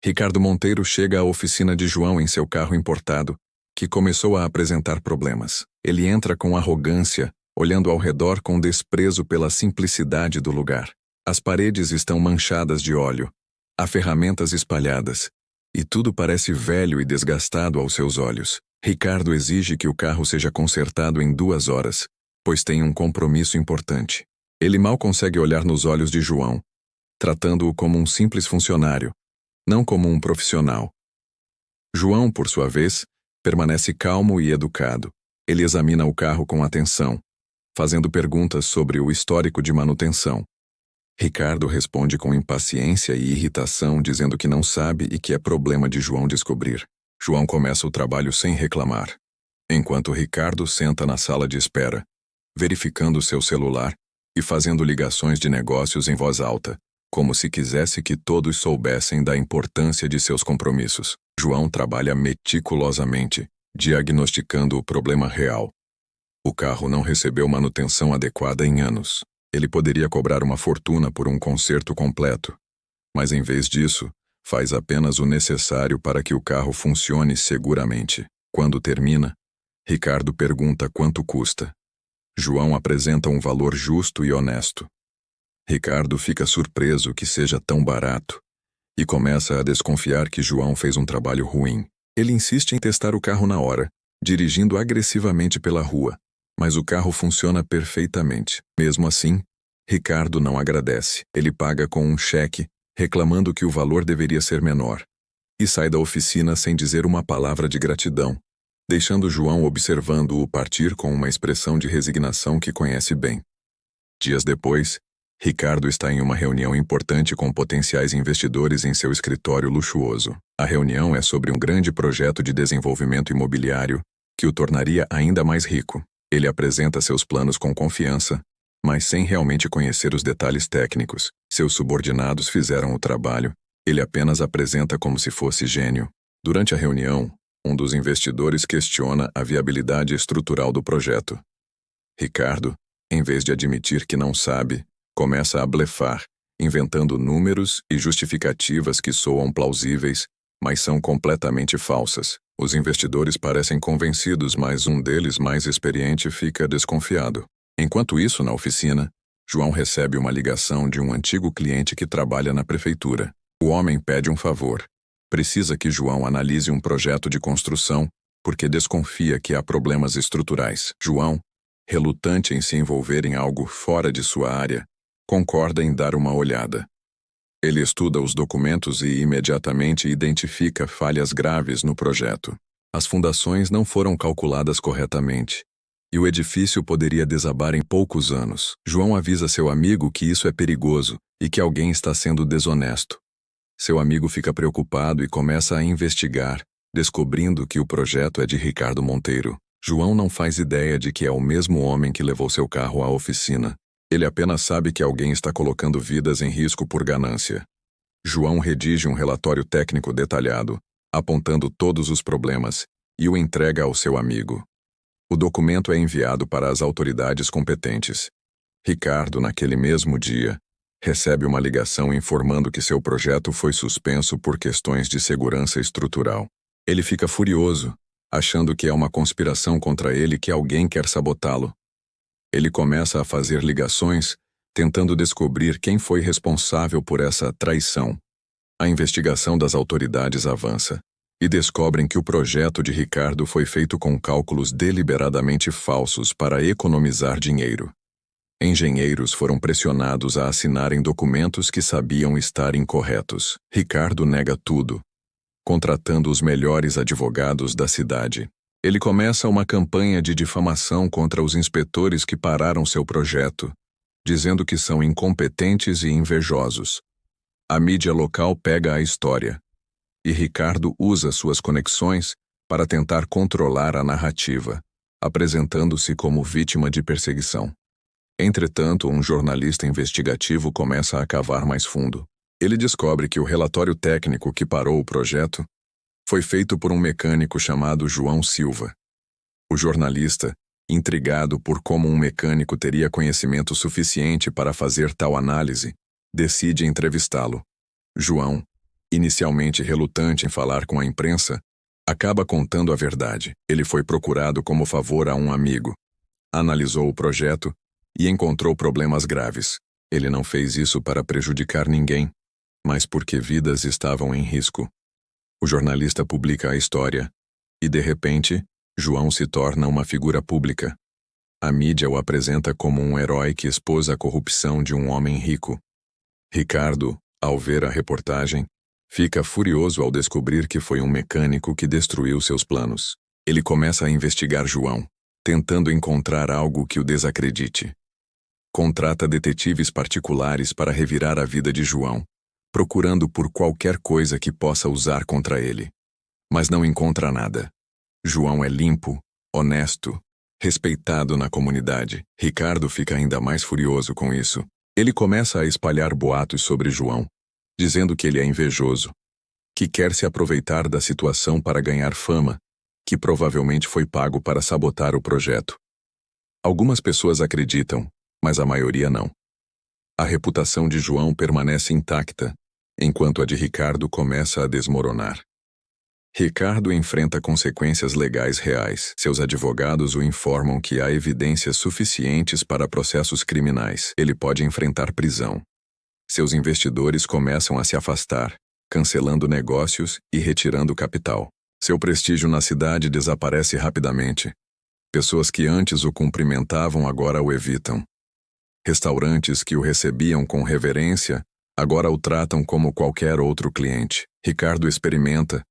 Ricardo Monteiro chega à oficina de João em seu carro importado, que começou a apresentar problemas. Ele entra com arrogância, olhando ao redor com desprezo pela simplicidade do lugar. As paredes estão manchadas de óleo, há ferramentas espalhadas, e tudo parece velho e desgastado aos seus olhos. Ricardo exige que o carro seja consertado em 2 horas, pois tem um compromisso importante. Ele mal consegue olhar nos olhos de João, tratando-o como um simples funcionário, não como um profissional. João, por sua vez, permanece calmo e educado. Ele examina o carro com atenção, fazendo perguntas sobre o histórico de manutenção. Ricardo responde com impaciência e irritação, dizendo que não sabe e que é problema de João descobrir. João começa o trabalho sem reclamar, enquanto Ricardo senta na sala de espera, verificando seu celular e fazendo ligações de negócios em voz alta, como se quisesse que todos soubessem da importância de seus compromissos. João trabalha meticulosamente, diagnosticando o problema real. O carro não recebeu manutenção adequada em anos. Ele poderia cobrar uma fortuna por um conserto completo, mas em vez disso, faz apenas o necessário para que o carro funcione seguramente. Quando termina, Ricardo pergunta quanto custa. João apresenta um valor justo e honesto. Ricardo fica surpreso que seja tão barato e começa a desconfiar que João fez um trabalho ruim. Ele insiste em testar o carro na hora, dirigindo agressivamente pela rua, mas o carro funciona perfeitamente. Mesmo assim, Ricardo não agradece. Ele paga com um cheque, reclamando que o valor deveria ser menor, e sai da oficina sem dizer uma palavra de gratidão, deixando João observando-o partir com uma expressão de resignação que conhece bem. Dias depois, Ricardo está em uma reunião importante com potenciais investidores em seu escritório luxuoso. A reunião é sobre um grande projeto de desenvolvimento imobiliário que o tornaria ainda mais rico. Ele apresenta seus planos com confiança, mas sem realmente conhecer os detalhes técnicos. Seus subordinados fizeram o trabalho. Ele apenas apresenta como se fosse gênio. Durante a reunião, um dos investidores questiona a viabilidade estrutural do projeto. Ricardo, em vez de admitir que não sabe, começa a blefar, inventando números e justificativas que soam plausíveis, mas são completamente falsas. Os investidores parecem convencidos, mas um deles, mais experiente, fica desconfiado. Enquanto isso, na oficina, João recebe uma ligação de um antigo cliente que trabalha na prefeitura. O homem pede um favor. Precisa que João analise um projeto de construção, porque desconfia que há problemas estruturais. João, relutante em se envolver em algo fora de sua área, concorda em dar uma olhada. Ele estuda os documentos e imediatamente identifica falhas graves no projeto. As fundações não foram calculadas corretamente, e o edifício poderia desabar em poucos anos. João avisa seu amigo que isso é perigoso e que alguém está sendo desonesto. Seu amigo fica preocupado e começa a investigar, descobrindo que o projeto é de Ricardo Monteiro. João não faz ideia de que é o mesmo homem que levou seu carro à oficina. Ele apenas sabe que alguém está colocando vidas em risco por ganância. João redige um relatório técnico detalhado, apontando todos os problemas, e o entrega ao seu amigo. O documento é enviado para as autoridades competentes. Ricardo, naquele mesmo dia, recebe uma ligação informando que seu projeto foi suspenso por questões de segurança estrutural. Ele fica furioso, achando que é uma conspiração contra ele e que alguém quer sabotá-lo. Ele começa a fazer ligações, tentando descobrir quem foi responsável por essa traição. A investigação das autoridades avança, e descobrem que o projeto de Ricardo foi feito com cálculos deliberadamente falsos para economizar dinheiro. Engenheiros foram pressionados a assinarem documentos que sabiam estar incorretos. Ricardo nega tudo, contratando os melhores advogados da cidade. Ele começa uma campanha de difamação contra os inspetores que pararam seu projeto, dizendo que são incompetentes e invejosos. A mídia local pega a história, e Ricardo usa suas conexões para tentar controlar a narrativa, apresentando-se como vítima de perseguição. Entretanto, um jornalista investigativo começa a cavar mais fundo. Ele descobre que o relatório técnico que parou o projeto foi feito por um mecânico chamado João Silva. O jornalista, intrigado por como um mecânico teria conhecimento suficiente para fazer tal análise, decide entrevistá-lo. João, Inicialmente relutante em falar com a imprensa, acaba contando a verdade. Ele foi procurado como favor a um amigo. Analisou o projeto e encontrou problemas graves. Ele não fez isso para prejudicar ninguém, mas porque vidas estavam em risco. O jornalista publica a história e, de repente, João se torna uma figura pública. A mídia o apresenta como um herói que expôs a corrupção de um homem rico. Ricardo, ao ver a reportagem, fica furioso ao descobrir que foi um mecânico que destruiu seus planos. Ele começa a investigar João, tentando encontrar algo que o desacredite. Contrata detetives particulares para revirar a vida de João, procurando por qualquer coisa que possa usar contra ele. Mas não encontra nada. João é limpo, honesto, respeitado na comunidade. Ricardo fica ainda mais furioso com isso. Ele começa a espalhar boatos sobre João, dizendo que ele é invejoso, que quer se aproveitar da situação para ganhar fama, que provavelmente foi pago para sabotar o projeto. Algumas pessoas acreditam, mas a maioria não. A reputação de João permanece intacta, enquanto a de Ricardo começa a desmoronar. Ricardo enfrenta consequências legais reais. Seus advogados o informam que há evidências suficientes para processos criminais. Ele pode enfrentar prisão. Seus investidores começam a se afastar, cancelando negócios e retirando capital. Seu prestígio na cidade desaparece rapidamente. Pessoas que antes o cumprimentavam agora o evitam. Restaurantes que o recebiam com reverência agora o tratam como qualquer outro cliente. Ricardo experimenta,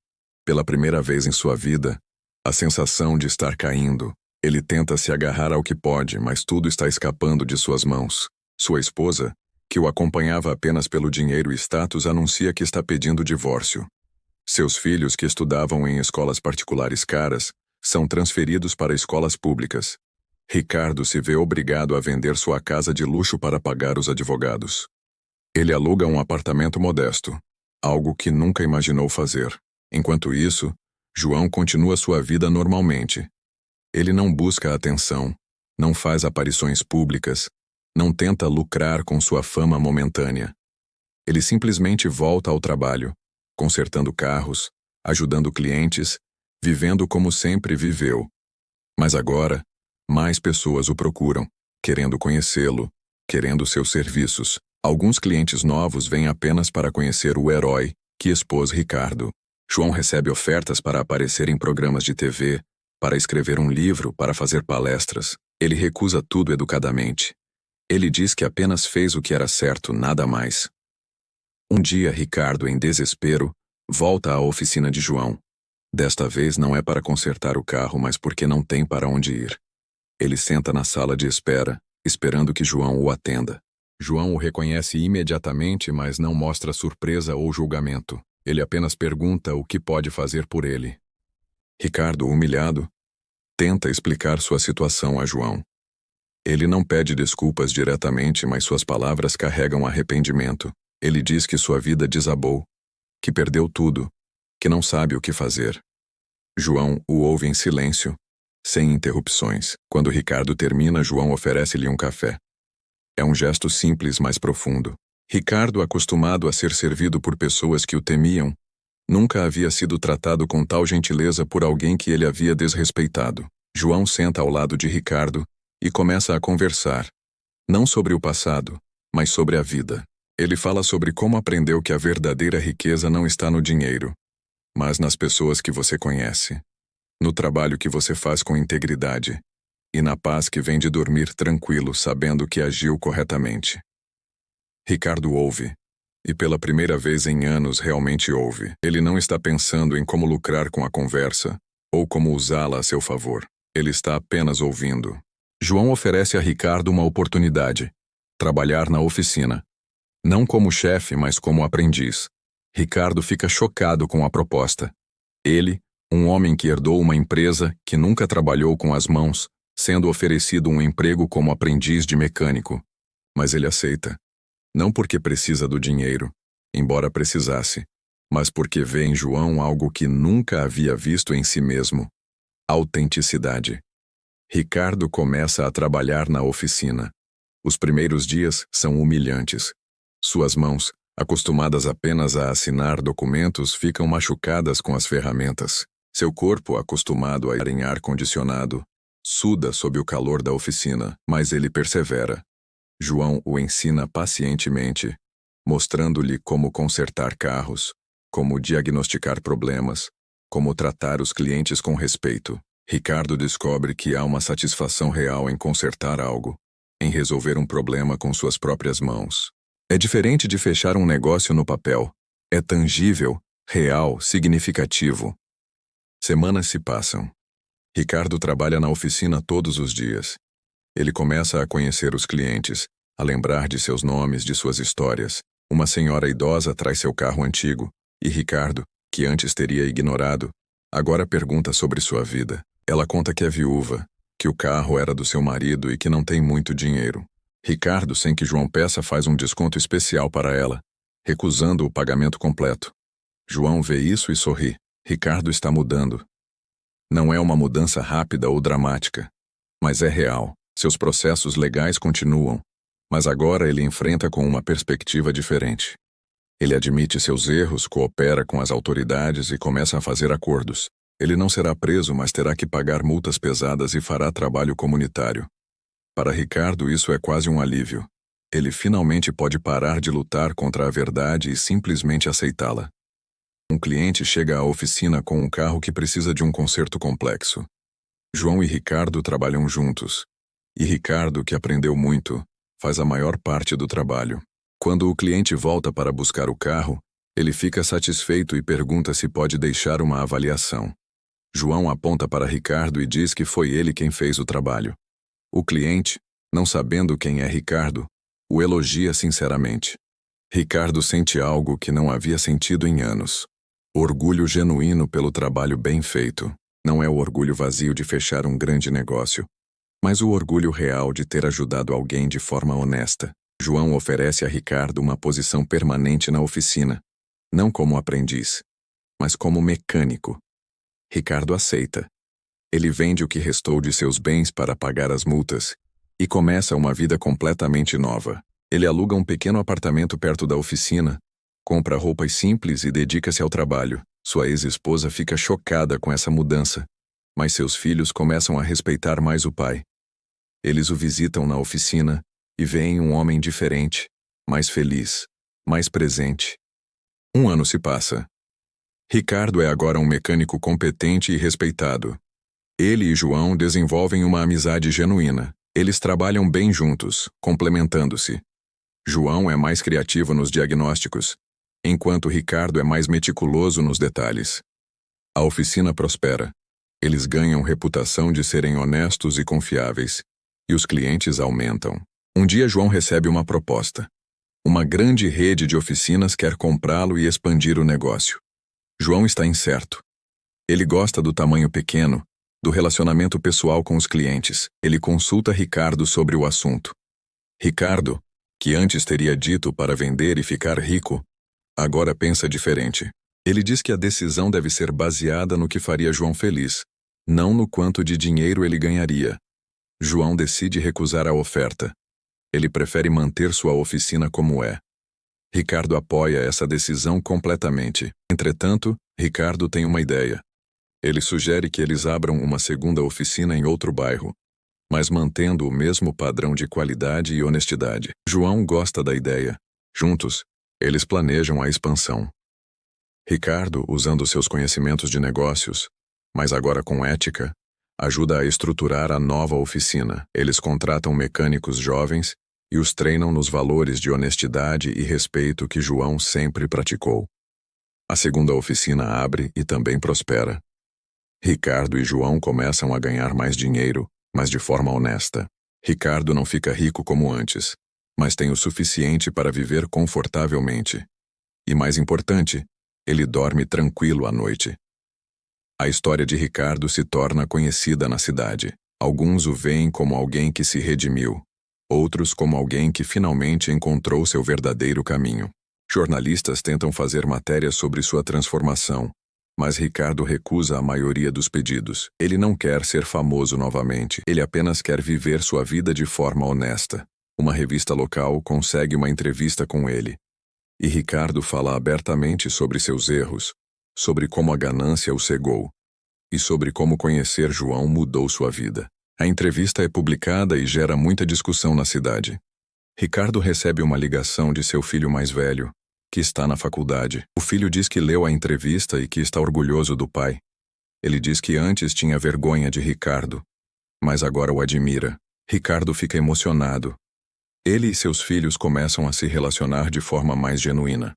pela primeira vez em sua vida, a sensação de estar caindo. Ele tenta se agarrar ao que pode, mas tudo está escapando de suas mãos. Sua esposa, que o acompanhava apenas pelo dinheiro e status, anuncia que está pedindo divórcio. Seus filhos, que estudavam em escolas particulares caras, são transferidos para escolas públicas. Ricardo se vê obrigado a vender sua casa de luxo para pagar os advogados. Ele aluga um apartamento modesto, algo que nunca imaginou fazer. Enquanto isso, João continua sua vida normalmente. Ele não busca atenção, não faz aparições públicas, não tenta lucrar com sua fama momentânea. Ele simplesmente volta ao trabalho, consertando carros, ajudando clientes, vivendo como sempre viveu. Mas agora, mais pessoas o procuram, querendo conhecê-lo, querendo seus serviços. Alguns clientes novos vêm apenas para conhecer o herói que expôs Ricardo. João recebe ofertas para aparecer em programas de TV, para escrever um livro, para fazer palestras. Ele recusa tudo educadamente. Ele diz que apenas fez o que era certo, nada mais. Um dia, Ricardo, em desespero, volta à oficina de João. Desta vez não é para consertar o carro, mas porque não tem para onde ir. Ele senta na sala de espera, esperando que João o atenda. João o reconhece imediatamente, mas não mostra surpresa ou julgamento. Ele apenas pergunta o que pode fazer por ele. Ricardo, humilhado, tenta explicar sua situação a João. Ele não pede desculpas diretamente, mas suas palavras carregam arrependimento. Ele diz que sua vida desabou, que perdeu tudo, que não sabe o que fazer. João o ouve em silêncio, sem interrupções. Quando Ricardo termina, João oferece-lhe um café. É um gesto simples, mas profundo. Ricardo, acostumado a ser servido por pessoas que o temiam, nunca havia sido tratado com tal gentileza por alguém que ele havia desrespeitado. João senta ao lado de Ricardo e começa a conversar, não sobre o passado, mas sobre a vida. Ele fala sobre como aprendeu que a verdadeira riqueza não está no dinheiro, mas nas pessoas que você conhece, no trabalho que você faz com integridade e na paz que vem de dormir tranquilo sabendo que agiu corretamente. Ricardo ouve, e pela primeira vez em anos realmente ouve. Ele não está pensando em como lucrar com a conversa ou como usá-la a seu favor. Ele está apenas ouvindo. João oferece a Ricardo uma oportunidade: trabalhar na oficina. Não como chefe, mas como aprendiz. Ricardo fica chocado com a proposta. Ele, um homem que herdou uma empresa, que nunca trabalhou com as mãos, sendo oferecido um emprego como aprendiz de mecânico. Mas ele aceita. Não porque precisa do dinheiro, embora precisasse, mas porque vê em João algo que nunca havia visto em si mesmo: autenticidade. Ricardo começa a trabalhar na oficina. Os primeiros dias são humilhantes. Suas mãos, Acostumadas apenas a assinar documentos, ficam machucadas com as ferramentas. Seu corpo, acostumado a ir em ar-condicionado, suda sob o calor da oficina, mas ele persevera. João o ensina pacientemente, mostrando-lhe como consertar carros, como diagnosticar problemas, como tratar os clientes com respeito. Ricardo descobre que há uma satisfação real em consertar algo, em resolver um problema com suas próprias mãos. É diferente de fechar um negócio no papel. É tangível, real, significativo. Semanas se passam. Ricardo trabalha na oficina todos os dias. Ele começa a conhecer os clientes, a lembrar de seus nomes, de suas histórias. Uma senhora idosa traz seu carro antigo, e Ricardo, que antes teria ignorado, agora pergunta sobre sua vida. Ela conta que é viúva, que o carro era do seu marido e que não tem muito dinheiro. Ricardo, sem que João peça, faz um desconto especial para ela, recusando o pagamento completo. João vê isso e sorri. Ricardo está mudando. Não é uma mudança rápida ou dramática, mas é real. Seus processos legais continuam, mas agora ele enfrenta com uma perspectiva diferente. Ele admite seus erros, coopera com as autoridades e começa a fazer acordos. Ele não será preso, mas terá que pagar multas pesadas e fará trabalho comunitário. Para Ricardo, isso é quase um alívio. Ele finalmente pode parar de lutar contra a verdade e simplesmente aceitá-la. Um cliente chega à oficina com um carro que precisa de um conserto complexo. João e Ricardo trabalham juntos. E Ricardo, que aprendeu muito, faz a maior parte do trabalho. Quando o cliente volta para buscar o carro, ele fica satisfeito e pergunta se pode deixar uma avaliação. João aponta para Ricardo e diz que foi ele quem fez o trabalho. O cliente, não sabendo quem é Ricardo, o elogia sinceramente. Ricardo sente algo que não havia sentido em anos. Orgulho genuíno pelo trabalho bem feito. Não é o orgulho vazio de fechar um grande negócio, mas o orgulho real de ter ajudado alguém de forma honesta. João oferece a Ricardo uma posição permanente na oficina, não como aprendiz, mas como mecânico. Ricardo aceita. Ele vende o que restou de seus bens para pagar as multas e começa uma vida completamente nova. Ele aluga um pequeno apartamento perto da oficina, compra roupas simples e dedica-se ao trabalho. Sua ex-esposa fica chocada com essa mudança, mas seus filhos começam a respeitar mais o pai. Eles o visitam na oficina e veem um homem diferente, mais feliz, mais presente. Um ano se passa. Ricardo é agora um mecânico competente e respeitado. Ele e João desenvolvem uma amizade genuína. Eles trabalham bem juntos, complementando-se. João é mais criativo nos diagnósticos, enquanto Ricardo é mais meticuloso nos detalhes. A oficina prospera. Eles ganham reputação de serem honestos e confiáveis, e os clientes aumentam. Um dia João recebe uma proposta. Uma grande rede de oficinas quer comprá-lo e expandir o negócio. João está incerto. Ele gosta do tamanho pequeno, do relacionamento pessoal com os clientes. Ele consulta Ricardo sobre o assunto. Ricardo, que antes teria dito para vender e ficar rico, agora pensa diferente. Ele diz que a decisão deve ser baseada no que faria João feliz, não no quanto de dinheiro ele ganharia. João decide recusar a oferta. Ele prefere manter sua oficina como é. Ricardo apoia essa decisão completamente. Entretanto, Ricardo tem uma ideia. Ele sugere que eles abram uma segunda oficina em outro bairro, mas mantendo o mesmo padrão de qualidade e honestidade. João gosta da ideia. Juntos, eles planejam a expansão. Ricardo, usando seus conhecimentos de negócios, mas agora com ética, ajuda a estruturar a nova oficina. Eles contratam mecânicos jovens e os treinam nos valores de honestidade e respeito que João sempre praticou. A segunda oficina abre e também prospera. Ricardo e João começam a ganhar mais dinheiro, mas de forma honesta. Ricardo não fica rico como antes, mas tem o suficiente para viver confortavelmente. E mais importante, ele dorme tranquilo à noite. A história de Ricardo se torna conhecida na cidade. Alguns o veem como alguém que se redimiu, outros como alguém que finalmente encontrou seu verdadeiro caminho. Jornalistas tentam fazer matérias sobre sua transformação, mas Ricardo recusa a maioria dos pedidos. Ele não quer ser famoso novamente, ele apenas quer viver sua vida de forma honesta. Uma revista local consegue uma entrevista com ele. E Ricardo fala abertamente sobre seus erros, sobre como a ganância o cegou e sobre como conhecer João mudou sua vida. A entrevista é publicada e gera muita discussão na cidade. Ricardo recebe uma ligação de seu filho mais velho, que está na faculdade. O filho diz que leu a entrevista e que está orgulhoso do pai. Ele diz que antes tinha vergonha de Ricardo, mas agora o admira. Ricardo fica emocionado. Ele e seus filhos começam a se relacionar de forma mais genuína.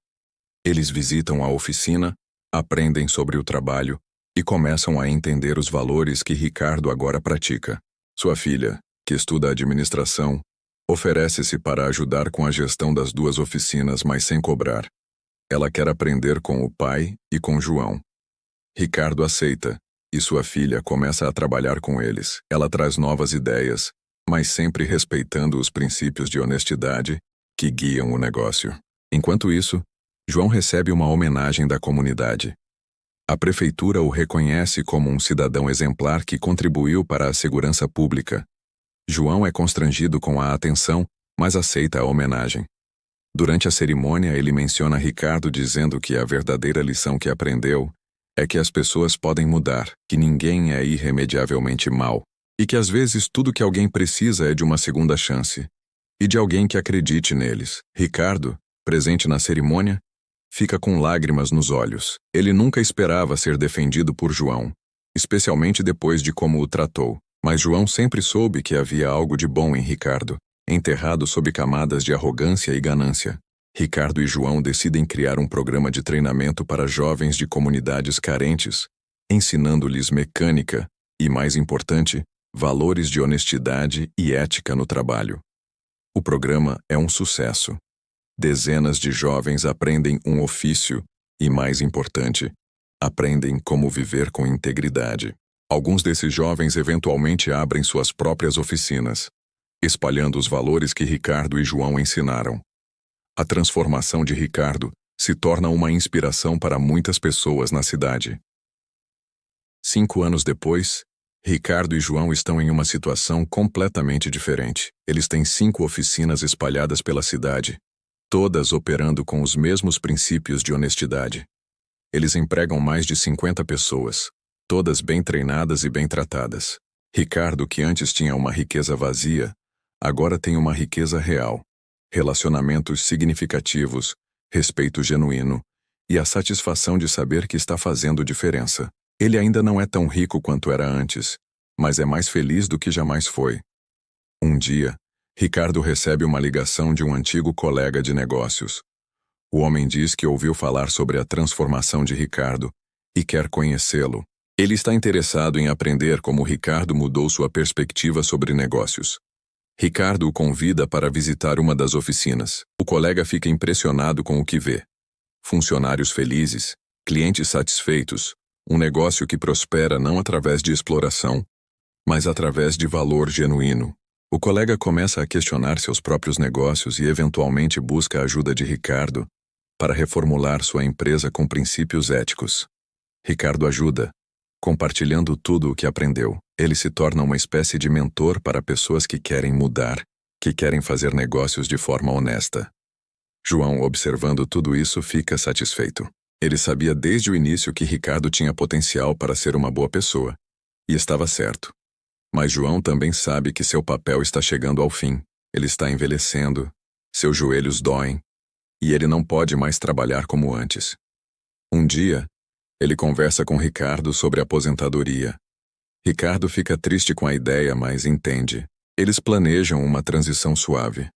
Eles visitam a oficina, aprendem sobre o trabalho e começam a entender os valores que Ricardo agora pratica. Sua filha, que estuda administração, oferece-se para ajudar com a gestão das duas oficinas, mas sem cobrar. Ela quer aprender com o pai e com João. Ricardo aceita, e sua filha começa a trabalhar com eles. Ela traz novas ideias, mas sempre respeitando os princípios de honestidade que guiam o negócio. Enquanto isso, João recebe uma homenagem da comunidade. A prefeitura o reconhece como um cidadão exemplar que contribuiu para a segurança pública. João é constrangido com a atenção, mas aceita a homenagem. Durante a cerimônia, ele menciona Ricardo dizendo que a verdadeira lição que aprendeu é que as pessoas podem mudar, que ninguém é irremediavelmente mau, e que às vezes tudo que alguém precisa é de uma segunda chance, e de alguém que acredite neles. Ricardo, presente na cerimônia, fica com lágrimas nos olhos. Ele nunca esperava ser defendido por João, especialmente depois de como o tratou. Mas João sempre soube que havia algo de bom em Ricardo, enterrado sob camadas de arrogância e ganância. Ricardo e João decidem criar um programa de treinamento para jovens de comunidades carentes, ensinando-lhes mecânica e, mais importante, valores de honestidade e ética no trabalho. O programa é um sucesso. Dezenas de jovens aprendem um ofício e, mais importante, aprendem como viver com integridade. Alguns desses jovens eventualmente abrem suas próprias oficinas, espalhando os valores que Ricardo e João ensinaram. A transformação de Ricardo se torna uma inspiração para muitas pessoas na cidade. 5 anos depois, Ricardo e João estão em uma situação completamente diferente. Eles têm 5 oficinas espalhadas pela cidade, todas operando com os mesmos princípios de honestidade. Eles empregam mais de 50 pessoas, todas bem treinadas e bem tratadas. Ricardo, que antes tinha uma riqueza vazia, agora tem uma riqueza real. Relacionamentos significativos, respeito genuíno e a satisfação de saber que está fazendo diferença. Ele ainda não é tão rico quanto era antes, mas é mais feliz do que jamais foi. Um dia, Ricardo recebe uma ligação de um antigo colega de negócios. O homem diz que ouviu falar sobre a transformação de Ricardo e quer conhecê-lo. Ele está interessado em aprender como Ricardo mudou sua perspectiva sobre negócios. Ricardo o convida para visitar uma das oficinas. O colega fica impressionado com o que vê. Funcionários felizes, clientes satisfeitos, um negócio que prospera não através de exploração, mas através de valor genuíno. O colega começa a questionar seus próprios negócios e eventualmente busca a ajuda de Ricardo para reformular sua empresa com princípios éticos. Ricardo ajuda, compartilhando tudo o que aprendeu. Ele se torna uma espécie de mentor para pessoas que querem mudar, que querem fazer negócios de forma honesta. João, observando tudo isso, fica satisfeito. Ele sabia desde o início que Ricardo tinha potencial para ser uma boa pessoa, e estava certo. Mas João também sabe que seu papel está chegando ao fim. Ele está envelhecendo, seus joelhos doem, e ele não pode mais trabalhar como antes. Um dia, ele conversa com Ricardo sobre aposentadoria. Ricardo fica triste com a ideia, mas entende. Eles planejam uma transição suave,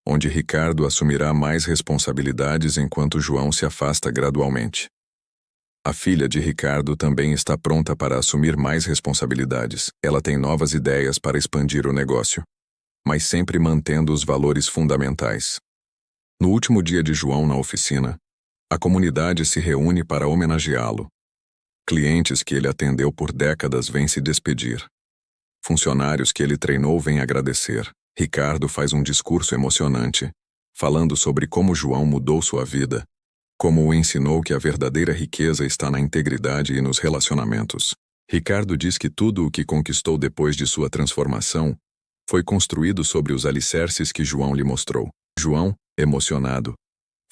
onde Ricardo assumirá mais responsabilidades enquanto João se afasta gradualmente. A filha de Ricardo também está pronta para assumir mais responsabilidades. Ela tem novas ideias para expandir o negócio, mas sempre mantendo os valores fundamentais. No último dia de João na oficina, a comunidade se reúne para homenageá-lo. Clientes que ele atendeu por décadas vêm se despedir. Funcionários que ele treinou vêm agradecer. Ricardo faz um discurso emocionante, falando sobre como João mudou sua vida, como o ensinou que a verdadeira riqueza está na integridade e nos relacionamentos. Ricardo diz que tudo o que conquistou depois de sua transformação foi construído sobre os alicerces que João lhe mostrou. João, emocionado,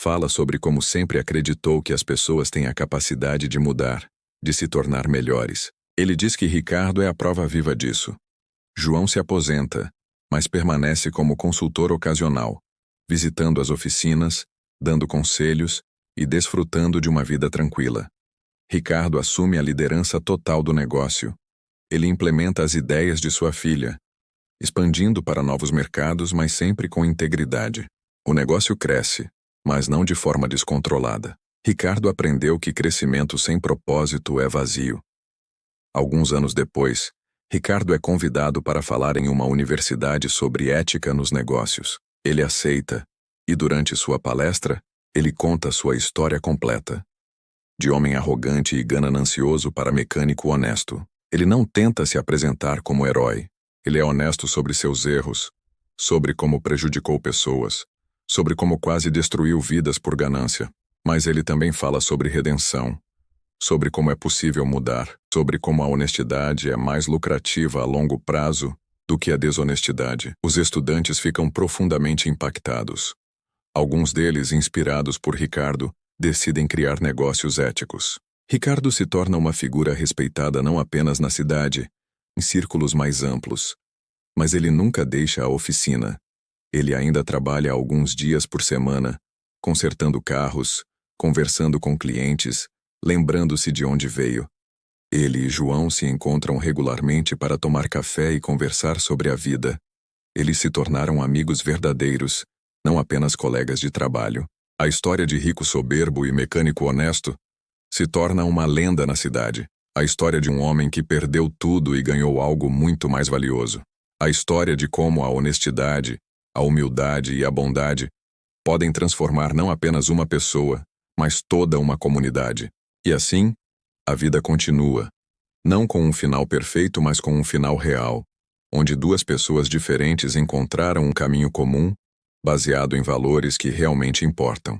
Fala sobre como sempre acreditou que as pessoas têm a capacidade de mudar, de se tornar melhores. Ele diz que Ricardo é a prova viva disso. João se aposenta, mas permanece como consultor ocasional, visitando as oficinas, dando conselhos e desfrutando de uma vida tranquila. Ricardo assume a liderança total do negócio. Ele implementa as ideias de sua filha, expandindo para novos mercados, mas sempre com integridade. O negócio cresce, mas não de forma descontrolada. Ricardo aprendeu que crescimento sem propósito é vazio. Alguns anos depois, Ricardo é convidado para falar em uma universidade sobre ética nos negócios. Ele aceita, e durante sua palestra, ele conta sua história completa. De homem arrogante e ganancioso para mecânico honesto. Ele não tenta se apresentar como herói. Ele é honesto sobre seus erros, sobre como prejudicou pessoas, sobre como quase destruiu vidas por ganância. Mas ele também fala sobre redenção, sobre como é possível mudar, sobre como a honestidade é mais lucrativa a longo prazo do que a desonestidade. Os estudantes ficam profundamente impactados. Alguns deles, inspirados por Ricardo, decidem criar negócios éticos. Ricardo se torna uma figura respeitada não apenas na cidade, em círculos mais amplos. Mas ele nunca deixa a oficina. Ele ainda trabalha alguns dias por semana, consertando carros, conversando com clientes, lembrando-se de onde veio. Ele e João se encontram regularmente para tomar café e conversar sobre a vida. Eles se tornaram amigos verdadeiros, não apenas colegas de trabalho. A história de rico soberbo e mecânico honesto se torna uma lenda na cidade. A história de um homem que perdeu tudo e ganhou algo muito mais valioso. A história de como a honestidade, a humildade e a bondade podem transformar não apenas uma pessoa, mas toda uma comunidade. E assim, a vida continua. Não com um final perfeito, mas com um final real, onde duas pessoas diferentes encontraram um caminho comum, baseado em valores que realmente importam.